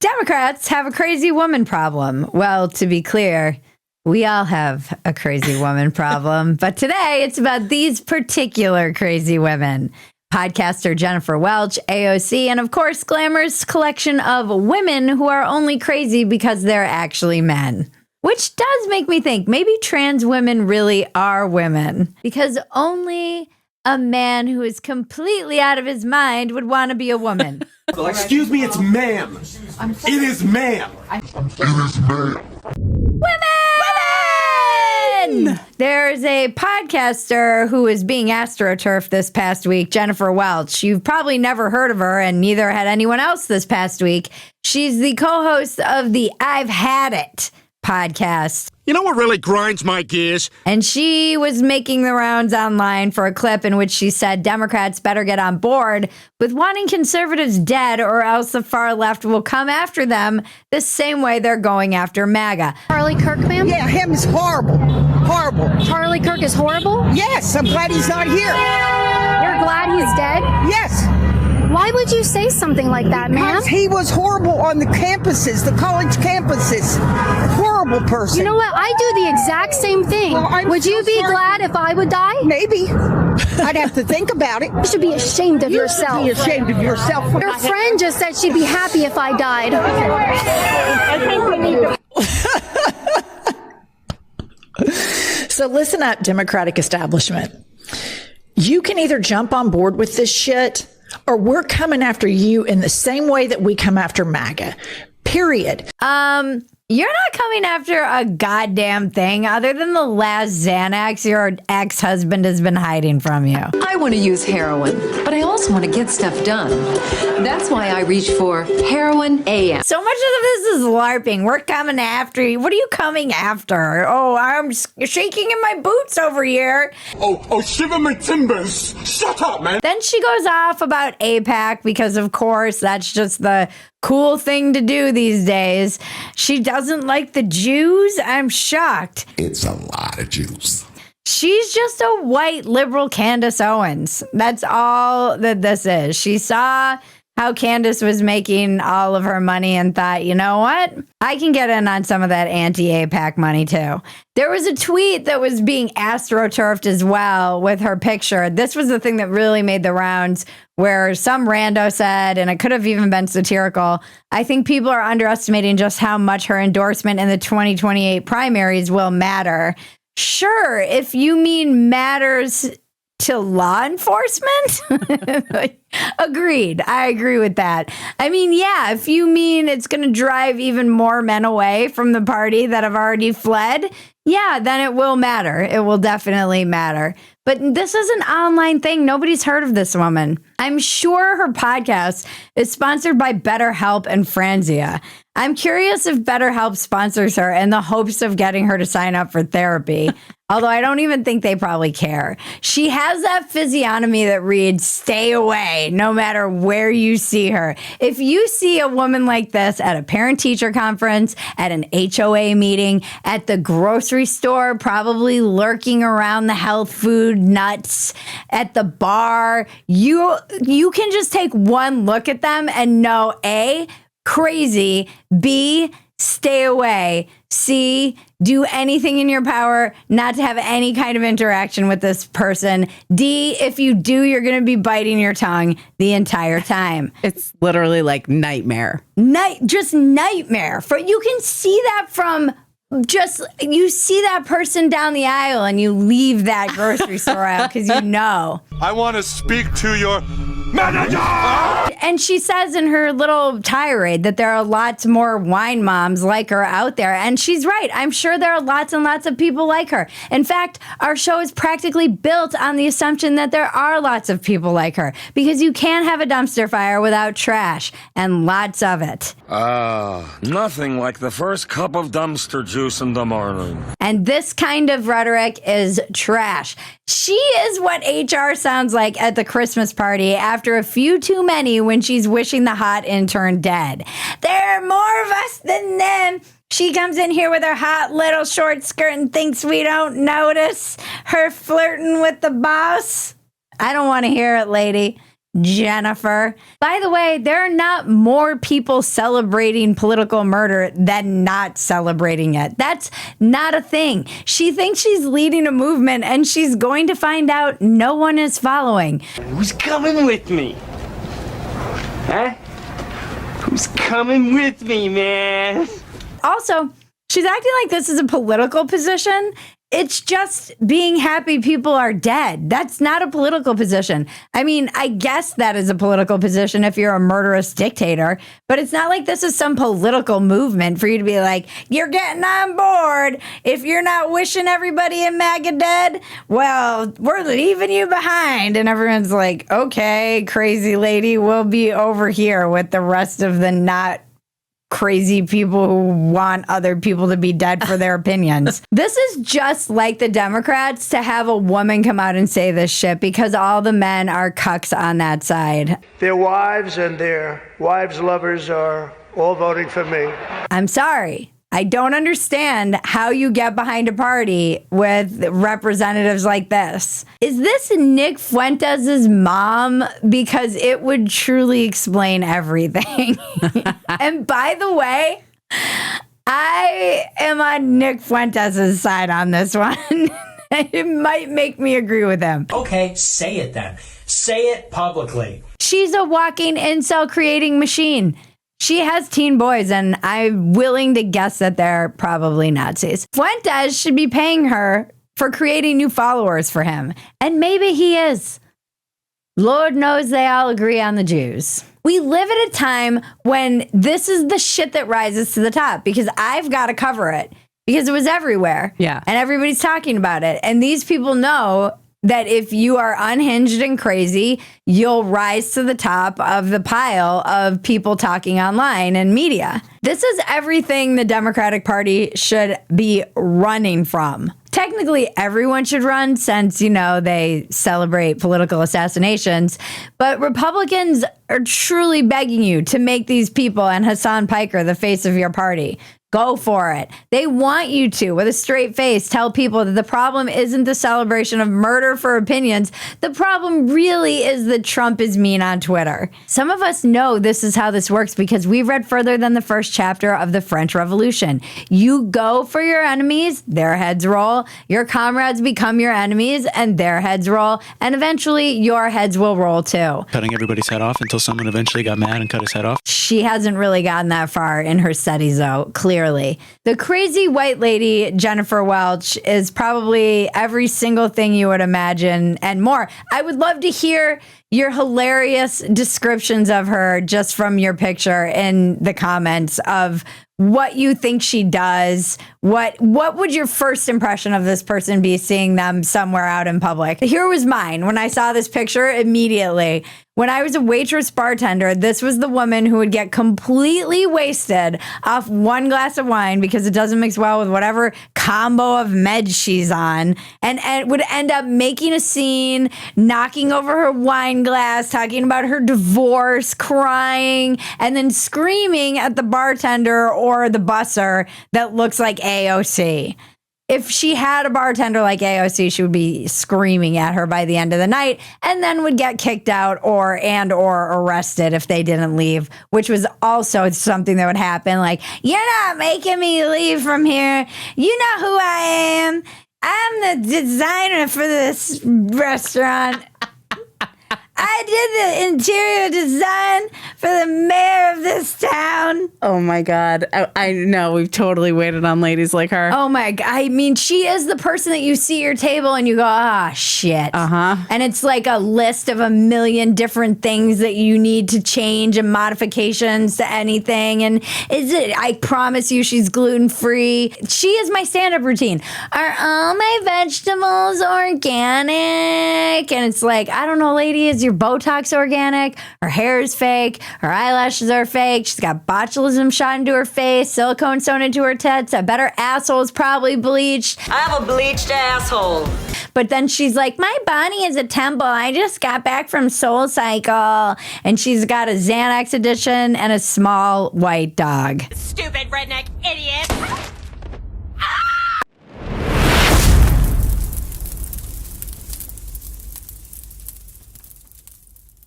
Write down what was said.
Democrats have a crazy woman problem. Well, to be clear, we all have a crazy woman problem. But today, it's about these particular crazy women. Podcaster Jennifer Welch, AOC, and of course, Glamour's collection of women who are only crazy because they're actually men. Which does make me think maybe trans women really are women. Because only a man who is completely out of his mind would want to be a woman. Excuse me, it's ma'am. It is ma'am. Women! There's a podcaster who is being astroturfed this past week, Jennifer Welch. You've probably never heard of her, and neither had anyone else this past week. She's the co-host of the I've Had It podcast. You know what really grinds my gears? And she was making the rounds online for a clip in which she said Democrats better get on board with wanting conservatives dead, or else the far left will come after them the same way they're going after MAGA. Charlie Kirk, ma'am? Yeah, him is horrible. Horrible. Charlie Kirk is horrible? Yes, I'm glad he's not here. You're glad he's dead? Yes. Why would you say something like that, ma'am? Because he was horrible on the campuses, the college campuses. Horrible person. You know what? I do the exact same thing. Well, would you be glad if I would die? Maybe. I'd have to think about it. You should be ashamed of yourself. Be ashamed of yourself. Your friend just said she'd be happy if I died. I think we need to... So listen up, Democratic establishment. You can either jump on board with this shit, or we're coming after you in the same way that we come after MAGA. Period. You're not coming after a goddamn thing other than the last Xanax your ex-husband has been hiding from you. I want to use heroin, but I also want to get stuff done. That's why I reach for Heroin AM. So much of this is LARPing. We're coming after you. What are you coming after? Oh, I'm shaking in my boots over here. Oh, shiver my timbers. Shut up, man. Then she goes off about AIPAC because, of course, that's just the cool thing to do these days. She doesn't like the Jews? I'm shocked. It's a lot of Jews. She's just a white liberal Candace Owens. That's all that this is. She saw how Candace was making all of her money and thought, you know what? I can get in on some of that anti-AIPAC money too. There was a tweet that was being astroturfed as well with her picture. This was the thing that really made the rounds, where some rando said, and it could have even been satirical, I think people are underestimating just how much her endorsement in the 2028 primaries will matter. Sure, if you mean matters to law enforcement? Agreed. I agree with that. I mean, yeah, if you mean it's going to drive even more men away from the party that have already fled, yeah, then it will matter. It will definitely matter. But this is an online thing. Nobody's heard of this woman. I'm sure her podcast is sponsored by BetterHelp and Franzia. I'm curious if BetterHelp sponsors her in the hopes of getting her to sign up for therapy. Although I don't even think they probably care. She has that physiognomy that reads, stay away, no matter where you see her. If you see a woman like this at a parent-teacher conference, at an HOA meeting, at the grocery store, probably lurking around the health food nuts, at the bar, you can just take one look at them and know, A, crazy, B, stay away, C, do anything in your power not to have any kind of interaction with this person, D, if you do, you're going to be biting your tongue the entire time. It's literally like nightmare. Just nightmare. You can see that from you see that person down the aisle and you leave that grocery store out because you know. I want to speak to your manager! And she says in her little tirade that there are lots more wine moms like her out there. And she's right. I'm sure there are lots and lots of people like her. In fact, our show is practically built on the assumption that there are lots of people like her, because you can't have a dumpster fire without trash, and lots of it. Nothing like the first cup of dumpster juice in the morning. And this kind of rhetoric is trash. She is what HR sounds like at the Christmas party after a few too many when she's wishing the hot intern dead. There are more of us than them. She comes in here with her hot little short skirt and thinks we don't notice her flirting with the boss. I don't want to hear it, lady. Jennifer. By the way, there are not more people celebrating political murder than not celebrating it. That's not a thing. She thinks she's leading a movement, and she's going to find out no one is following. Who's coming with me? Huh? Who's coming with me, man? Also, she's acting like this is a political position. It's just being happy people are dead. That's not a political position. I mean, I guess that is a political position if you're a murderous dictator, but it's not like this is some political movement for you to be like, you're getting on board. If you're not wishing everybody in MAGA dead, well, we're leaving you behind. And everyone's like, okay, crazy lady, we'll be over here with the rest of the not crazy people who want other people to be dead for their opinions. This is just like the Democrats to have a woman come out and say this shit because all the men are cucks on that side. Their wives and their wives' lovers are all voting for me. I'm sorry. I don't understand how you get behind a party with representatives like this. Is this Nick Fuentes' mom? Because it would truly explain everything. And by the way, I am on Nick Fuentes' side on this one. It might make me agree with him. Okay, say it then. Say it publicly. She's a walking incel creating machine. She has teen boys, and I'm willing to guess that they're probably Nazis. Fuentes should be paying her for creating new followers for him. And maybe he is. Lord knows they all agree on the Jews. We live at a time when this is the shit that rises to the top because I've got to cover it because it was everywhere. Yeah. And everybody's talking about it. And these people know that if you are unhinged and crazy, you'll rise to the top of the pile of people talking online and media. This is everything the Democratic Party should be running from. Technically, everyone should run since, you know, they celebrate political assassinations. But Republicans are truly begging you to make these people and Hassan Piker the face of your party. Go for it. They want you to, with a straight face, tell people that the problem isn't the celebration of murder for opinions. The problem really is that Trump is mean on Twitter. Some of us know this is how this works because we read further than the first chapter of the French Revolution. You go for your enemies, their heads roll. Your comrades become your enemies, and their heads roll. And eventually, your heads will roll too. Cutting everybody's head off until someone eventually got mad and cut his head off. She hasn't really gotten that far in her studies, though, clearly. The crazy white lady, Jennifer Welch, is probably every single thing you would imagine and more. I would love to hear your hilarious descriptions of her just from your picture in the comments of what you think she does. What would your first impression of this person be seeing them somewhere out in public? Here was mine when I saw this picture immediately. When I was a waitress bartender, this was the woman who would get completely wasted off one glass of wine because it doesn't mix well with whatever combo of meds she's on, and would end up making a scene, knocking over her wine glass, talking about her divorce, crying, and then screaming at the bartender or the busser that looks like AOC. If she had a bartender like AOC, she would be screaming at her by the end of the night and then would get kicked out or arrested if they didn't leave, which was also something that would happen. Like, you're not making me leave from here. You know who I am. I'm the designer for this restaurant. I did the interior design for the mayor of this town. Oh my God. I know we've totally waited on ladies like her. Oh my God. I mean, she is the person that you see at your table and you go, ah, shit. Uh-huh. And it's like a list of a million different things that you need to change and modifications to anything. And I promise you she's gluten-free. She is my stand-up routine. Are all my vegetables organic? And it's like, I don't know, lady, is your Botox organic? Her hair is fake. Her eyelashes are fake. She's got botulism shot into her face, silicone sewn into her tits. I bet her asshole is probably bleached. I have a bleached asshole. But then she's like, my body is a temple. I just got back from Soul Cycle. And she's got a Xanax edition and a small white dog. Stupid redneck idiot.